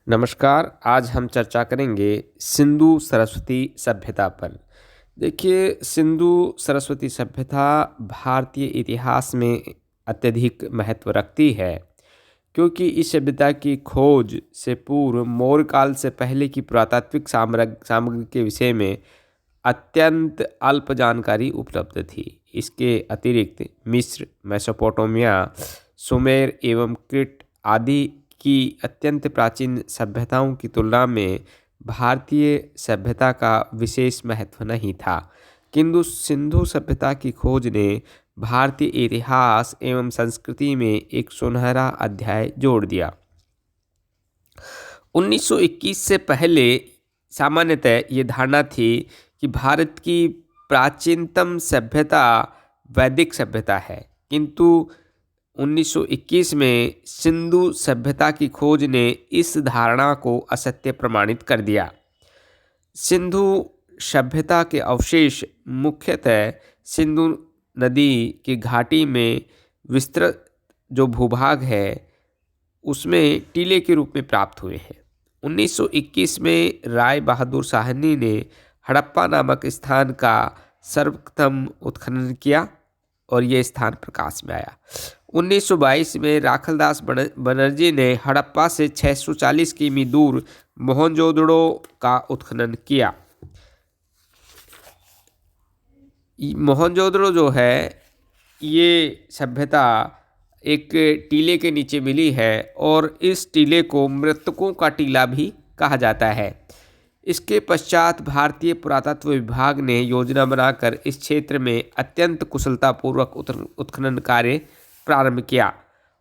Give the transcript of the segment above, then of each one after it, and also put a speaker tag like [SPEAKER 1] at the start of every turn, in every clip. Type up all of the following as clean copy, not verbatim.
[SPEAKER 1] नमस्कार। आज हम चर्चा करेंगे सिंधु सरस्वती सभ्यता पर। देखिए, सिंधु सरस्वती सभ्यता भारतीय इतिहास में अत्यधिक महत्व रखती है, क्योंकि इस सभ्यता की खोज से पूर्व मौर्य काल से पहले की पुरातात्विक सामग्री के विषय में अत्यंत अल्प जानकारी उपलब्ध थी। इसके अतिरिक्त मिस्र, मेसोपोटामिया, सुमेर एवं क्रीट आदि की अत्यंत प्राचीन सभ्यताओं की तुलना में भारतीय सभ्यता का विशेष महत्व नहीं था। किंतु सिंधु सभ्यता की खोज ने भारतीय इतिहास एवं संस्कृति में एक सुनहरा अध्याय जोड़ दिया। 1921 से पहले सामान्यतः ये धारणा थी कि भारत की प्राचीनतम सभ्यता वैदिक सभ्यता है, किंतु 1921 में सिंधु सभ्यता की खोज ने इस धारणा को असत्य प्रमाणित कर दिया। सिंधु सभ्यता के अवशेष मुख्यतः सिंधु नदी की घाटी में विस्तृत जो भूभाग है उसमें टीले के रूप में प्राप्त हुए हैं। 1921 में राय बहादुर साहनी ने हड़प्पा नामक स्थान का सर्वप्रथम उत्खनन किया और ये स्थान प्रकाश में आया। 1922 में राखलदास बनर्जी ने हड़प्पा से 640 किमी दूर मोहनजोदड़ो का उत्खनन किया। मोहनजोदड़ो जो है ये सभ्यता एक टीले के नीचे मिली है और इस टीले को मृतकों का टीला भी कहा जाता है। इसके पश्चात भारतीय पुरातत्व विभाग ने योजना बनाकर इस क्षेत्र में अत्यंत कुशलतापूर्वक उत्खनन कार्य प्रारंभ किया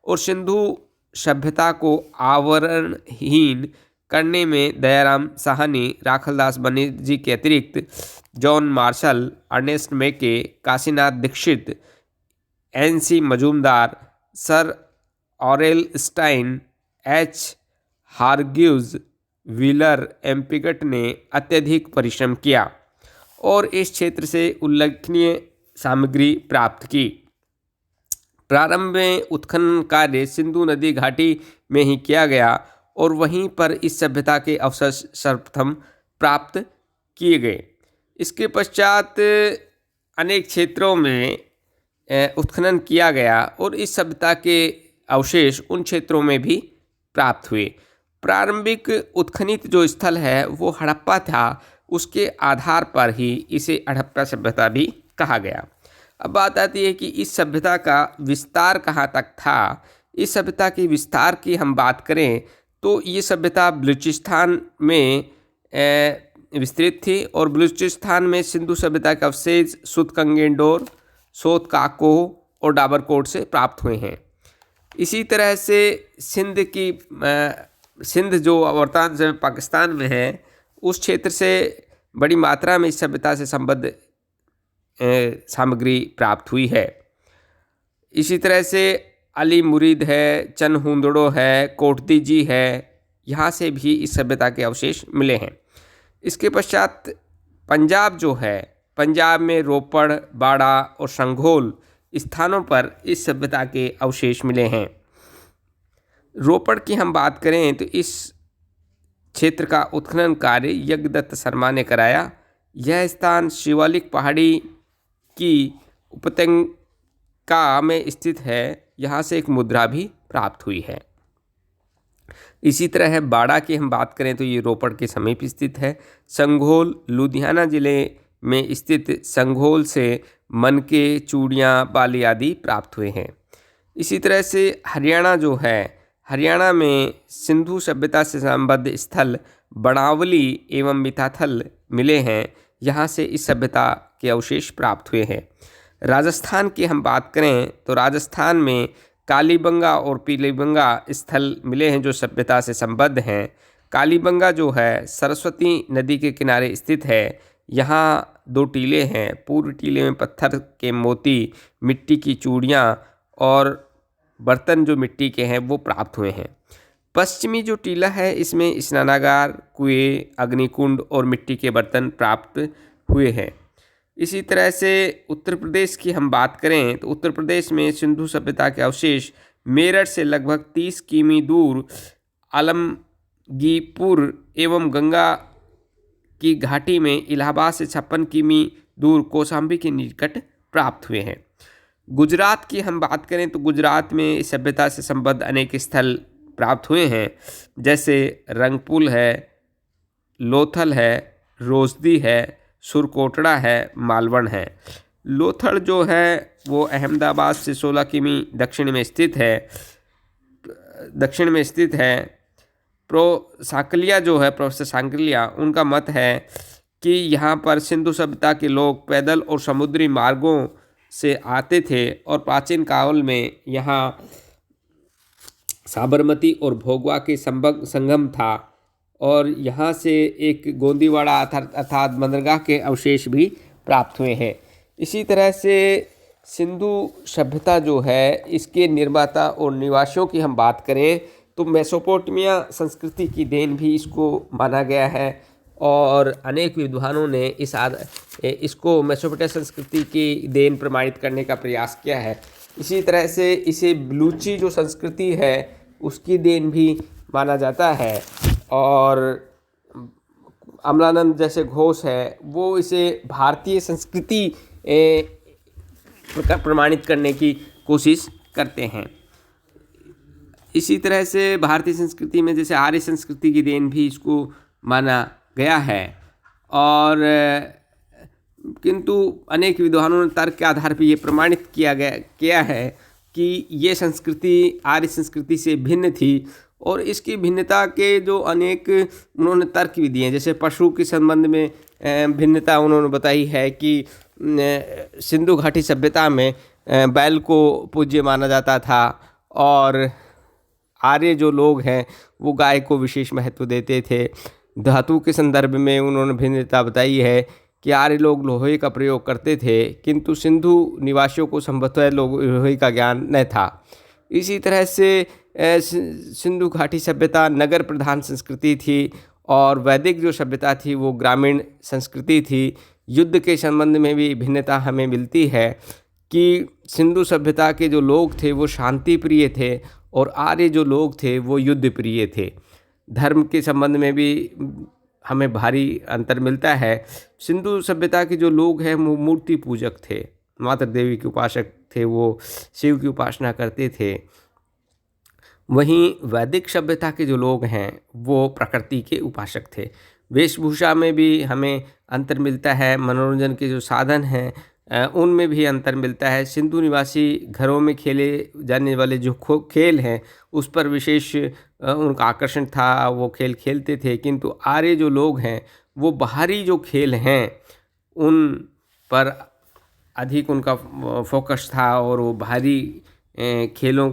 [SPEAKER 1] और सिंधु सभ्यता को आवरणहीन करने में दयाराम साहनी, राखलदास बनर्जी के अतिरिक्त John Marshall, Ernest Mackay, Kashinath Dikshit, N C. Majumdar, sir Aurel Stein, H. Hargreaves, Wheeler, एम्पिगट ने अत्यधिक परिश्रम किया और इस क्षेत्र से उल्लेखनीय सामग्री प्राप्त की। प्रारंभ में उत्खनन कार्य सिंधु नदी घाटी में ही किया गया और वहीं पर इस सभ्यता के अवशेष सर्वप्रथम प्राप्त किए गए। इसके पश्चात अनेक क्षेत्रों में उत्खनन किया गया और इस सभ्यता के अवशेष उन क्षेत्रों में भी प्राप्त हुए। प्रारंभिक उत्खनित जो स्थल है वो हड़प्पा था, उसके आधार पर ही इसे हड़प्पा सभ्यता भी कहा गया। अब बात आती है कि इस सभ्यता का विस्तार कहाँ तक था। इस सभ्यता के विस्तार की हम बात करें तो ये सभ्यता बलूचिस्तान में विस्तृत थी और बलूचिस्तान में सिंधु सभ्यता के अवशेष सुतकंगेंडोर, सोत काको और डाबरकोट से प्राप्त हुए हैं। इसी तरह से सिंध जो वर्तमान समय पाकिस्तान में है उस क्षेत्र से बड़ी मात्रा में इस सभ्यता से संबद्ध सामग्री प्राप्त हुई है। इसी तरह से अली मुरीद है, चनहुंदड़ो है, कोटदीजी है, यहाँ से भी इस सभ्यता के अवशेष मिले हैं। इसके पश्चात पंजाब जो है, पंजाब में रोपड़, बाड़ा और संघोल स्थानों पर इस सभ्यता के अवशेष मिले हैं। रोपड़ की हम बात करें तो इस क्षेत्र का उत्खनन कार्य यज्ञदत्त शर्मा ने कराया। यह स्थान शिवालिक पहाड़ी की उपत्यका में स्थित है। यहाँ से एक मुद्रा भी प्राप्त हुई है। इसी तरह है बाड़ा की हम बात करें तो ये रोपड़ के समीप स्थित है। संघोल लुधियाना जिले में स्थित संघोल से मनके, चूड़ियाँ, बाली आदि प्राप्त हुए हैं। इसी तरह से हरियाणा जो है, हरियाणा में सिंधु सभ्यता से संबद्ध स्थल बनावली एवं मिताथल मिले हैं। यहाँ से इस सभ्यता के अवशेष प्राप्त हुए हैं। राजस्थान की हम बात करें तो राजस्थान में कालीबंगा और पीलीबंगा स्थल मिले हैं जो सभ्यता से संबद्ध हैं। कालीबंगा जो है सरस्वती नदी के किनारे स्थित है। यहाँ 2 टीले हैं। पूर्व टीले में पत्थर के मोती, मिट्टी की चूड़ियाँ और बर्तन जो मिट्टी के हैं वो प्राप्त हुए हैं। पश्चिमी जो टीला है इसमें स्नानागार, कुएं, अग्निकुंड और मिट्टी के बर्तन प्राप्त हुए हैं। इसी तरह से उत्तर प्रदेश की हम बात करें तो उत्तर प्रदेश में सिंधु सभ्यता के अवशेष मेरठ से लगभग 30 किमी दूर गीपुर एवं गंगा की घाटी में इलाहाबाद से 56 किमी दूर कौशाम्बी के निकट प्राप्त हुए हैं। गुजरात की हम बात करें तो गुजरात में इस सभ्यता से संबद्ध अनेक स्थल प्राप्त हुए हैं, जैसे रंगपुल है, लोथल है, रोजदी है, सुरकोटड़ा है, मालवण है। लोथल जो है वो अहमदाबाद से 16 किमी दक्षिण में स्थित है। प्रोफेसर सांकलिया उनका मत है कि यहाँ पर सिंधु सभ्यता के लोग पैदल और समुद्री मार्गों से आते थे और प्राचीन काल में यहाँ साबरमती और भोगवा के संगम था और यहाँ से एक गोंदीवाड़ा अर्थात बंदरगाह के अवशेष भी प्राप्त हुए हैं। इसी तरह से सिंधु सभ्यता जो है इसके निर्माता और निवासियों की हम बात करें तो मेसोपोटामिया संस्कृति की देन भी इसको माना गया है और अनेक विद्वानों ने इसको मेसोपोटामिया संस्कृति की देन प्रमाणित करने का प्रयास किया है। इसी तरह से इसे बलूची जो संस्कृति है उसकी देन भी माना जाता है और अमलानंद जैसे घोष है वो इसे भारतीय संस्कृति प्रमाणित करने की कोशिश करते हैं। इसी तरह से भारतीय संस्कृति में जैसे आर्य संस्कृति की देन भी इसको माना गया है और किंतु अनेक विद्वानों ने तर्क के आधार पर ये प्रमाणित किया है कि ये संस्कृति आर्य संस्कृति से भिन्न थी और इसकी भिन्नता के जो अनेक उन्होंने तर्क भी दिए, जैसे पशु के संबंध में भिन्नता उन्होंने बताई है कि सिंधु घाटी सभ्यता में बैल को पूज्य माना जाता था और आर्य जो लोग हैं वो गाय को विशेष महत्व देते थे। धातु के संदर्भ में उन्होंने भिन्नता बताई है कि आर्य लोग लोहे का प्रयोग करते थे किंतु सिंधु निवासियों को संभवतः लोहे का ज्ञान न था। इसी तरह से सिंधु घाटी सभ्यता नगर प्रधान संस्कृति थी और वैदिक जो सभ्यता थी वो ग्रामीण संस्कृति थी। युद्ध के संबंध में भी भिन्नता हमें मिलती है कि सिंधु सभ्यता के जो लोग थे वो शांति प्रिय थे और आर्य जो लोग थे वो युद्ध प्रिय थे। धर्म के संबंध में भी हमें भारी अंतर मिलता है। सिंधु सभ्यता के जो लोग हैं वो मूर्ति पूजक थे, माता देवी के उपासक थे, वो शिव की उपासना करते थे। वहीं वैदिक सभ्यता के जो लोग हैं वो प्रकृति के उपासक थे। वेशभूषा में भी हमें अंतर मिलता है, मनोरंजन के जो साधन हैं उनमें भी अंतर मिलता है। सिंधु निवासी घरों में खेले जाने वाले जो खेल हैं उस पर विशेष उनका आकर्षण था, वो खेल खेलते थे, किंतु आर्य जो लोग हैं वो बाहरी जो खेल हैं उन पर अधिक उनका फोकस था और वो बाहरी खेलों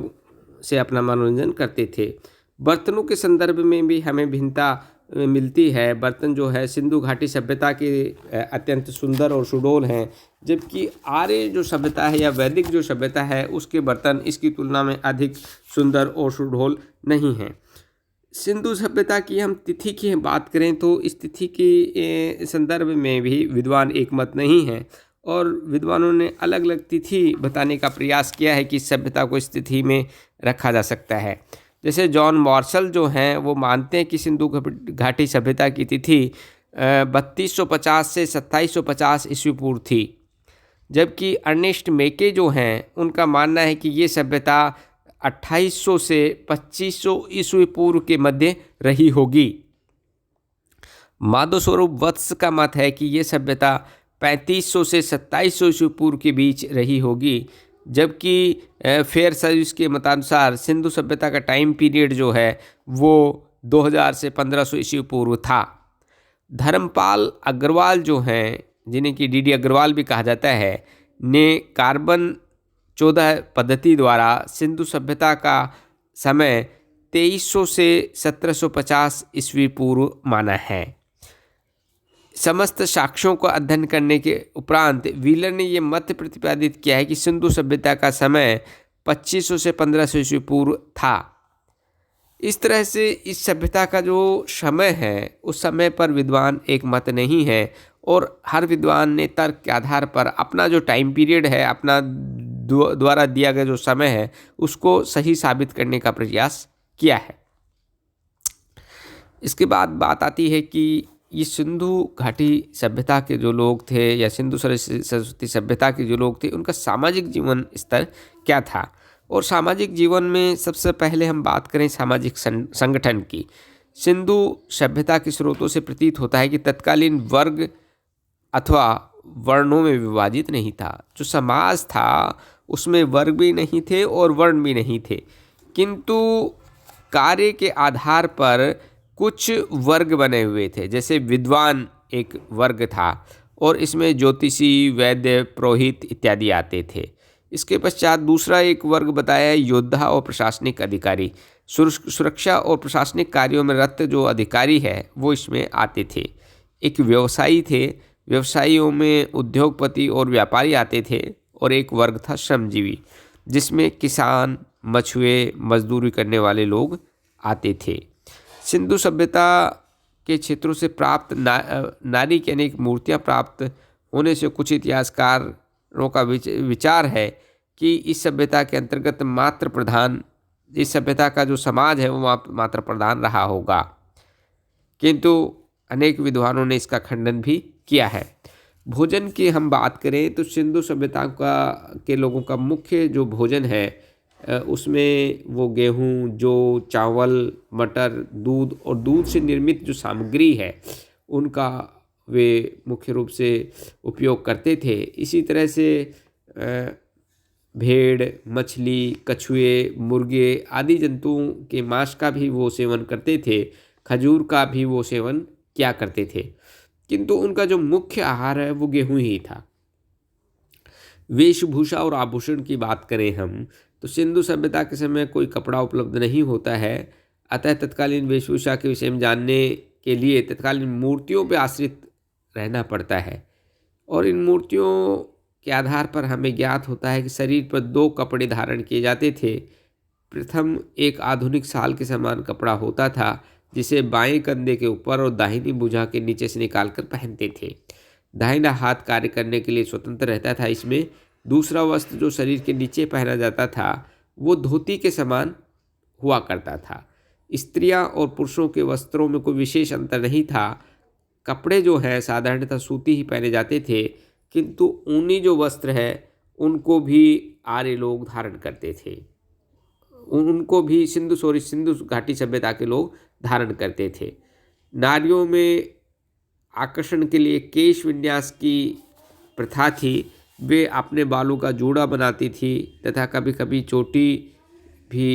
[SPEAKER 1] से अपना मनोरंजन करते थे। बर्तनों के संदर्भ में भी हमें भिन्नता मिलती है। बर्तन जो है सिंधु घाटी सभ्यता के अत्यंत सुंदर और सुडौल हैं, जबकि आर्य जो सभ्यता है या वैदिक जो सभ्यता है उसके बर्तन इसकी तुलना में अधिक सुंदर और सुडौल नहीं हैं। सिंधु सभ्यता की हम तिथि की बात करें तो इस तिथि के संदर्भ में भी विद्वान एकमत नहीं हैं और विद्वानों ने अलग अलग तिथि बताने का प्रयास किया है कि इस सभ्यता को इस तिथि में रखा जा सकता है। जैसे जॉन मार्शल जो हैं वो मानते हैं कि सिंधु घाटी सभ्यता की तिथि 3250 से 2750 ईस्वी पूर्व थी, जबकि अर्नेस्ट मेके जो हैं उनका मानना है कि ये सभ्यता 2800 से 2500 ईस्वी पूर्व के मध्य रही होगी। माधव स्वरूप वत्स का मत है कि ये सभ्यता 3500 से 2700 ईस्वी पूर्व के बीच रही होगी, जबकि फेयर सर्विस के मतानुसार सिंधु सभ्यता का टाइम पीरियड जो है वो 2000 से 1500 ईस्वी पूर्व था। धर्मपाल अग्रवाल जो हैं, जिन्हें कि डीडी अग्रवाल भी कहा जाता है, ने कार्बन 14 पद्धति द्वारा सिंधु सभ्यता का समय 2300 से 1750 ईस्वी पूर्व माना है। समस्त साक्ष्यों का अध्ययन करने के उपरांत व्हीलर ने यह मत प्रतिपादित किया है कि सिंधु सभ्यता का समय 2500 से 1500 ईस्वी पूर्व था। इस तरह से इस सभ्यता का जो समय है उस समय पर विद्वान एक मत नहीं है और हर विद्वान ने तर्क के आधार पर अपना जो टाइम पीरियड है, अपना द्वारा दिया गया जो समय है, उसको सही साबित करने का प्रयास किया है। इसके बाद बात आती है कि ये सिंधु घाटी सभ्यता के जो लोग थे या सिंधु सरस्वती सभ्यता के जो लोग थे उनका सामाजिक जीवन स्तर क्या था। और सामाजिक जीवन में सबसे पहले हम बात करें सामाजिक संगठन की। सिंधु सभ्यता के स्रोतों से प्रतीत होता है कि तत्कालीन वर्ग अथवा वर्णों में विभाजित नहीं था। जो समाज था उसमें वर्ग भी नहीं थे और वर्ण भी नहीं थे, किंतु कार्य के आधार पर कुछ वर्ग बने हुए थे। जैसे विद्वान एक वर्ग था और इसमें ज्योतिषी, वैद्य, पुरोहित इत्यादि आते थे। इसके पश्चात दूसरा एक वर्ग बताया है योद्धा और प्रशासनिक अधिकारी। सुरक्षा और प्रशासनिक कार्यों में रत जो अधिकारी है वो इसमें आते थे। एक व्यवसायी थे, व्यवसायियों में उद्योगपति और व्यापारी आते थे। और एक वर्ग था श्रमजीवी, जिसमें किसान, मछुए, मजदूरी करने वाले लोग आते थे। सिंधु सभ्यता के क्षेत्रों से प्राप्त नारी की अनेक मूर्तियां प्राप्त होने से कुछ इतिहासकारों का विचार है कि इस सभ्यता के अंतर्गत मात्र प्रधान, इस सभ्यता का जो समाज है वो मात्र प्रधान रहा होगा, किंतु अनेक विद्वानों ने इसका खंडन भी किया है। भोजन की हम बात करें तो सिंधु सभ्यता के लोगों का मुख्य जो भोजन है उसमें वो गेहूँ, जौ, चावल, मटर, दूध और दूध से निर्मित जो सामग्री है उनका वे मुख्य रूप से उपयोग करते थे। इसी तरह से भेड़, मछली, कछुए, मुर्गे आदि जंतुओं के मांस का भी वो सेवन करते थे। खजूर का भी वो सेवन किया करते थे, किंतु उनका जो मुख्य आहार है वो गेहूं ही था। वेशभूषा और आभूषण की बात करें हम तो सिंधु सभ्यता के समय कोई कपड़ा उपलब्ध नहीं होता है, अतः तत्कालीन वेशभूषा के विषय में जानने के लिए तत्कालीन मूर्तियों पर आश्रित रहना पड़ता है। और इन मूर्तियों के आधार पर हमें ज्ञात होता है कि शरीर पर 2 कपड़े धारण किए जाते थे। प्रथम एक आधुनिक शाल के समान कपड़ा होता था जिसे बाएं कंधे के ऊपर और दाहिनी भुजा के नीचे से निकालकर पहनते थे। दाहिना हाथ कार्य करने के लिए स्वतंत्र रहता था। इसमें दूसरा वस्त्र जो शरीर के नीचे पहना जाता था वो धोती के समान हुआ करता था। स्त्रियां और पुरुषों के वस्त्रों में कोई विशेष अंतर नहीं था। कपड़े जो है साधारणतः सूती ही पहने जाते थे, किंतु ऊनी जो वस्त्र है उनको भी आर्य लोग धारण करते थे। उनको भी सिंधु घाटी सभ्यता के लोग धारण करते थे। नारियों में आकर्षण के लिए केश विन्यास की प्रथा थी। वे अपने बालों का जूड़ा बनाती थी तथा कभी कभी चोटी भी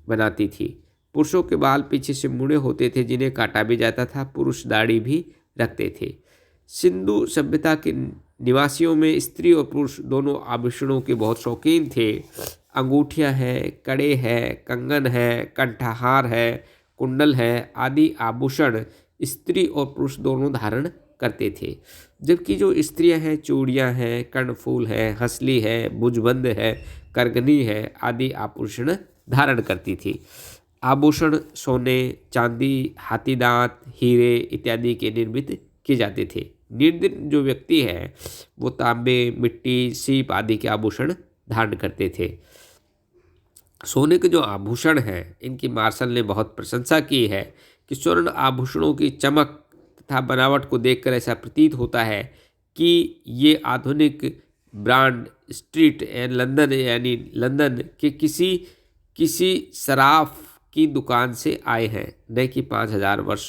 [SPEAKER 1] बनाती थी। पुरुषों के बाल पीछे से मुड़े होते थे जिन्हें काटा भी जाता था। पुरुष दाढ़ी भी रखते थे। सिंधु सभ्यता के निवासियों में स्त्री और पुरुष दोनों आभूषणों के बहुत शौकीन थे। अंगूठियां हैं, कड़े हैं, कंगन है, कंठहार है, कुंडल है आदि आभूषण स्त्री और पुरुष दोनों धारण करते थे। जबकि जो स्त्रियां हैं चूड़ियां हैं, कर्णफूल है, हंसली है, भुजबंद है, करगनी है आदि आभूषण धारण करती थी। आभूषण सोने, चांदी, हाथीदांत, हीरे इत्यादि के निर्मित किए जाते थे। निर्धन जो व्यक्ति है वो तांबे, मिट्टी, सीप आदि के आभूषण धारण करते थे। सोने के जो आभूषण हैं इनकी मार्शल ने बहुत प्रशंसा की है कि स्वर्ण आभूषणों की चमक तथा बनावट को देखकर ऐसा प्रतीत होता है कि ये आधुनिक ब्रांड स्ट्रीट लंदन यानी लंदन के किसी सराफ की दुकान से आए हैं, न कि 5000 वर्ष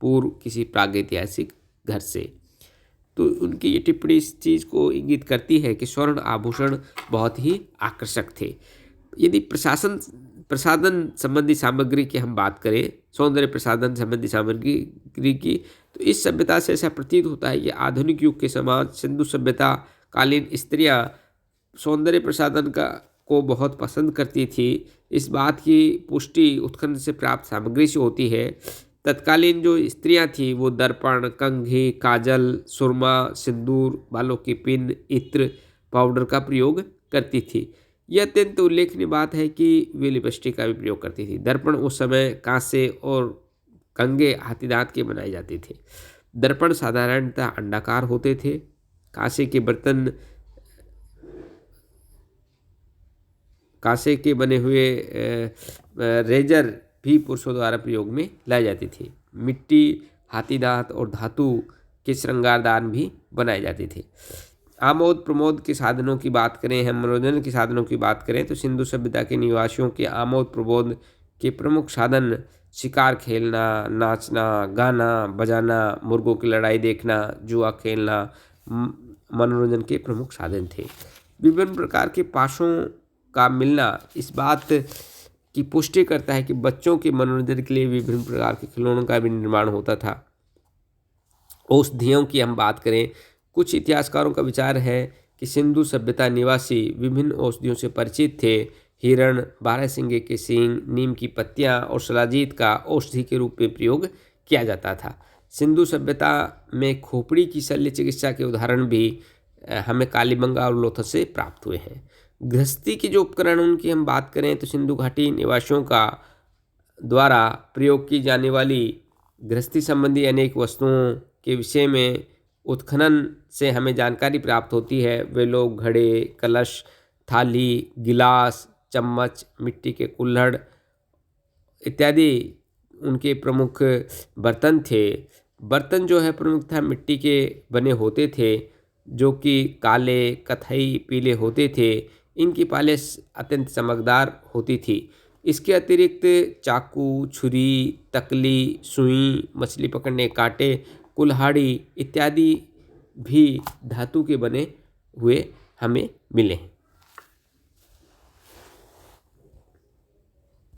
[SPEAKER 1] पूर्व किसी प्रागैतिहासिक घर से। तो उनकी ये टिप्पणी इस चीज़ को इंगित करती है कि स्वर्ण आभूषण बहुत ही आकर्षक थे। यदि प्रसाधन संबंधी सामग्री की हम बात करें, सौंदर्य प्रसाधन संबंधी सामग्री की, तो इस सभ्यता से ऐसा प्रतीत होता है कि आधुनिक युग के समान सिंधु सभ्यता कालीन स्त्रियां सौंदर्य प्रसाधन को बहुत पसंद करती थी। इस बात की पुष्टि उत्खनन से प्राप्त सामग्री से होती है। तत्कालीन जो स्त्रियां थी वो दर्पण, कंघी, काजल, सुरमा, सिंदूर, बालों की पिन, इत्र, पाउडर का प्रयोग करती थी। यह अत्यंत उल्लेखनीय बात है कि वे लिपस्टिक का भी प्रयोग करती थी। दर्पण उस समय कांसे और कंगे हाथीदांत के बनाए जाते थे। दर्पण साधारणतः अंडाकार होते थे। कांसे के बने हुए रेजर भी पुरुषों द्वारा प्रयोग में लाई जाती थी। मिट्टी, हाथी दांत और धातु के श्रृंगारदान भी बनाए जाते थे। आमोद प्रमोद के साधनों की बात करें, हम मनोरंजन के साधनों की बात करें तो सिंधु सभ्यता के निवासियों के आमोद प्रमोद के प्रमुख साधन शिकार खेलना, नाचना, गाना बजाना, मुर्गों की लड़ाई देखना, जुआ खेलना मनोरंजन के प्रमुख साधन थे। विभिन्न प्रकार के पासों का मिलना इस बात की पुष्टि करता है कि बच्चों के मनोरंजन के लिए विभिन्न प्रकार के खिलौनों का भी निर्माण होता था। औषधियों की हम बात करें, कुछ इतिहासकारों का विचार है कि सिंधु सभ्यता निवासी विभिन्न औषधियों से परिचित थे। हिरण, बारहसिंगे के सींग, नीम की पत्तियां और शिलाजीत का औषधि के रूप में प्रयोग किया जाता था। सिंधु सभ्यता में खोपड़ी की शल्य चिकित्सा के उदाहरण भी हमें कालीबंगा और लोथल से प्राप्त हुए हैं। गृहस्थी के जो उपकरण उनकी हम बात करें तो सिंधु घाटी निवासियों का द्वारा प्रयोग की जाने वाली गृहस्थी संबंधी अनेक वस्तुओं के विषय में उत्खनन से हमें जानकारी प्राप्त होती है। वे लोग घड़े, कलश, थाली, गिलास, चम्मच, मिट्टी के कुल्हड़ इत्यादि उनके प्रमुख बर्तन थे। बर्तन जो है प्रमुखतः मिट्टी के बने होते थे, जो कि काले, कथई, पीले होते थे। इनकी पालिश अत्यंत चमकदार होती थी। इसके अतिरिक्त चाकू, छुरी, तकली, सुई, मछली पकड़ने कांटे, कुल्हाड़ी इत्यादि भी धातु के बने हुए हमें मिले हैं।